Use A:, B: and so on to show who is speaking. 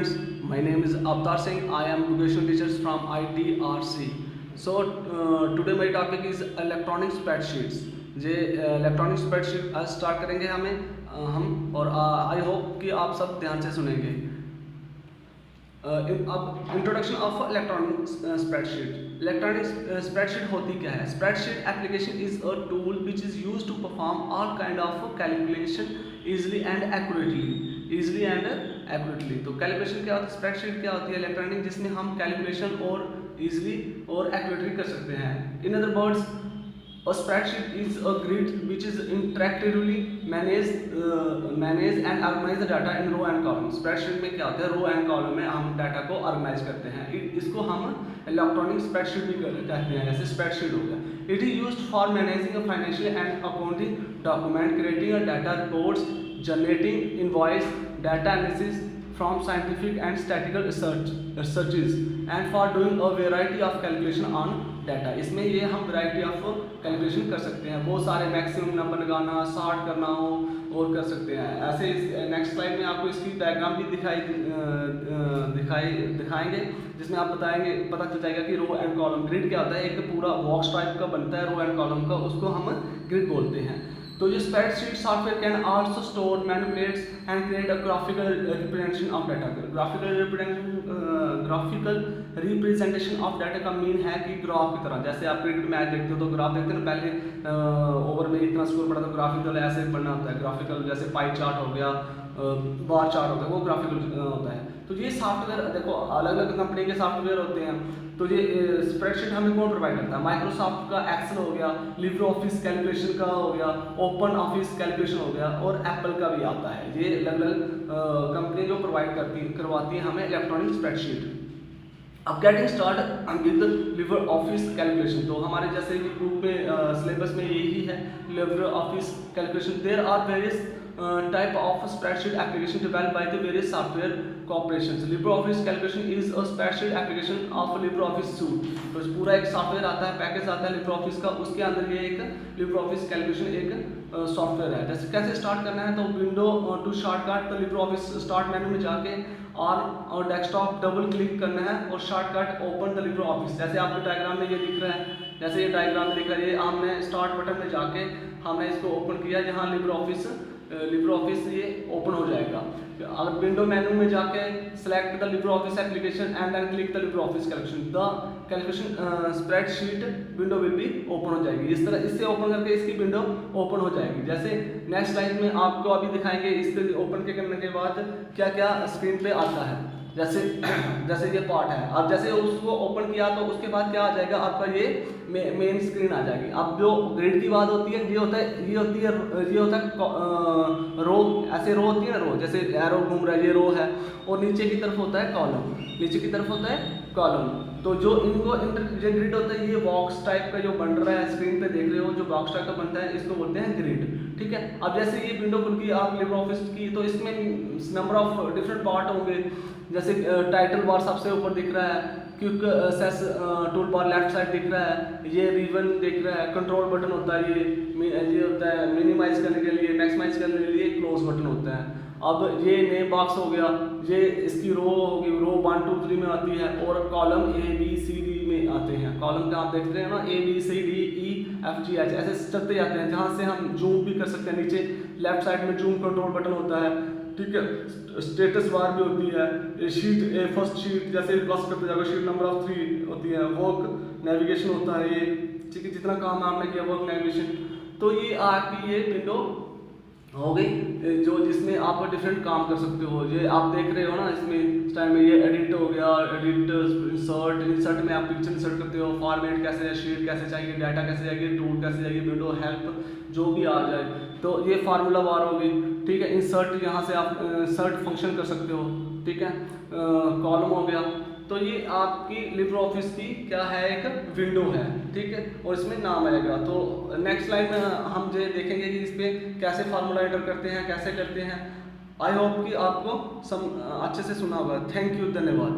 A: students, my name is Avtar Singh. I am vocational teachers from ITRC. So today my topic is electronic spreadsheets. J electronic spreadsheet आज start करेंगे हम और I hope कि आप सब ध्यान से सुनेंगे। अब introduction of electronic spreadsheet. Electronic spreadsheet होती क्या है? Spreadsheet application is a tool which is use to perform all kind of calculation easily and accurately. तो कैलकुलेशन क्या होता है, स्प्रेडशीट क्या होती है इलेक्ट्रॉनिक, जिसमें हम कैलकुलेशन और इजली और एक्यूरेटली कर सकते हैं। In other words, a spreadsheet is a grid which is interactively manage and organize the data in row and column। spreadsheet में क्या होता है, रो एंड कॉलम में हम डाटा को ऑर्गेनाइज करते हैं। इसको हम इलेक्ट्रॉनिक स्प्रेडशीट भी कहते हैं, जैसे स्प्रेडशीट हो गया। It is used for managing a financial and accounting document, creating a data reports, generating invoice, data analysis from scientific and statistical researches and for doing a variety of calculation on data। इसमें ये हम variety of calculation कर सकते हैं, बहुत सारे maximum number लगाना, sort करना हो और कर सकते हैं। ऐसे नेक्स्ट स्लाइड में आपको इसकी डायग्राम भी दिखाएंगे, जिसमें आप बताएंगे, पता चल जाएगा कि रो एंड कॉलम। ग्रिड क्या होता है, एक पूरा बॉक्स टाइप का बनता है रो एंड कॉलम का, उसको हम ग्रिड बोलते हैं। तो ये spreadsheet software can also store, manipulates and create a graphical representation of data. Graphical representation of data का मीन है कि ग्राफ की तरह, जैसे आप क्रिकेट मैच देखते हो तो ग्राफ देखते हैं ना, पहले ओवर में इतना स्कोर पड़ा तो ग्राफिकल ऐसे बनना होता है। ग्राफिकल जैसे पाई चार्ट हो गया, बार चार्ट हो गया, वो ग्राफिकल होता है। तो ये सॉफ्टवेयर देखो, अलग अलग कंपनी के सॉफ्टवेयर होते हैं। तो ये स्प्रेडशीट हमें कौन प्रोवाइड करता है? माइक्रोसॉफ्ट का एक्सेल हो गया, लिब्रे ऑफिस कैलकुलेशन का हो गया, ओपन ऑफिस कैलकुलेशन हो गया, और एप्पल का भी आता है। ये अलग अलग कंपनी जो प्रोवाइड करवाती है हमें इलेक्ट्रॉनिक स्प्रेडशीट। अब getting start with Libre Office calculation. तो हमारे जैसे कि ग्रुप में सिलेबस में यही है, Libre Office calculation. There are various type of spreadsheet application developed by the various software corporations। LibreOffice calculation is a spreadsheet application of LibreOffice suite। तो पूरा एक सॉफ्टवेयर आता है, पैकेज आता है LibreOffice का, उसके अंदर ये एक LibreOffice कैलकुलेशन एक सॉफ्टवेयर है। जैसे कैसे स्टार्ट करना है, तो विंडो टू शॉर्टकट, तो LibreOffice स्टार्ट मेनू में जाके और डेस्कटॉप डबल क्लिक करना है और शॉर्टकट ओपन द LibreOffice। जैसे आपको डायग्राम में ये दिख रहा है, जैसे ये डायग्राम में दिख रहा है, ये हमने स्टार्ट बटन में जाके हमने इसको ओपन किया, जहाँ LibreOffice ये ओपन हो जाएगा। अगर विंडो मेनू में जाके select the LibreOffice application and then click the LibreOffice calculation, the calculation spreadsheet window will be open हो जाएगी। इस तरह इससे ओपन करके इसकी विंडो ओपन हो जाएगी। जैसे नेक्स्ट स्लाइड में आपको अभी दिखाएंगे, इसके ओपन करने के बाद क्या क्या स्क्रीन पे आता है। जैसे ये पार्ट है, अब जैसे उसको ओपन किया तो उसके बाद क्या आ जाएगा आपका, ये मेन स्क्रीन आ जाएगी। अब जो ग्रिड की बात होती है, ये होता है रो, ऐसे रो होती है ना, रो जैसे एरो घूम रहा है, ये रो है, और नीचे की तरफ होता है कॉलम। तो जो इनको जो ग्रिड होता है, ये बॉक्स टाइप का जो बन रहा है स्क्रीन पे देख रहे हो, जो बॉक्स टाइप का बनता है, इसको बोलते हैं ग्रिड। ठीक है। अब जैसे ये विंडो खुल गई आप LibreOffice की, तो इसमें नंबर ऑफ डिफरेंट पार्ट होंगे। जैसे टाइटल बार सबसे ऊपर दिख रहा है, quick access toolbar left side दिख रहा है, ये रिबन दिख रहा है, कंट्रोल बटन होता है, ये होता है मिनिमाइज करने के लिए, मैक्सिमाइज करने के लिए क्लोज बटन होता है। अब ये नेम बॉक्स हो गया, ये इसकी रो होगी, रो 1 2 3 में आती है, और कॉलम ABCD में आते हैं। कॉलम का आप देख रहे हैं ना, ABCDEFGH ऐसे चलते जाते हैं, जहाँ से हम जूम भी कर सकते हैं। नीचे लेफ्ट साइड में जूम कंट्रोल बटन होता है। ठीक है। स्टेटस बार भी होती है, शीट फर्स्ट शीट, जैसे प्लस करते जाओगे शीट नंबर ऑफ 3 होती है, वर्क नेविगेशन होता है ये। ठीक है, जितना काम आपने किया वर्क नेविगेशन। तो ये आपकी ये विंडो हो गई, जो जिसमें आप डिफरेंट काम कर सकते हो। ये आप देख रहे हो ना, इसमें इस टाइम में ये एडिट हो गया, एडिट इंसर्ट में आप पिक्चर इंसर्ट करते हो, फॉर्मेट कैसे है, शीट कैसे चाहिए, डाटा कैसे चाहिए, टूल कैसे चाहिए, विंडो हेल्प जो भी आ जाए। तो ये फार्मूला बार हो गई। ठीक है। इंसर्ट, यहाँ से आप इंसर्ट फंक्शन कर सकते हो। ठीक है। कॉलम हो गया। तो ये आपकी LibreOffice की क्या है, एक विंडो है। ठीक है, और इसमें नाम आएगा। तो नेक्स्ट स्लाइड में हम जो देखेंगे कि इस पर कैसे फार्मूला एंटर करते हैं, कैसे करते हैं। आई होप कि आपको अच्छे से सुना होगा। थैंक यू, धन्यवाद।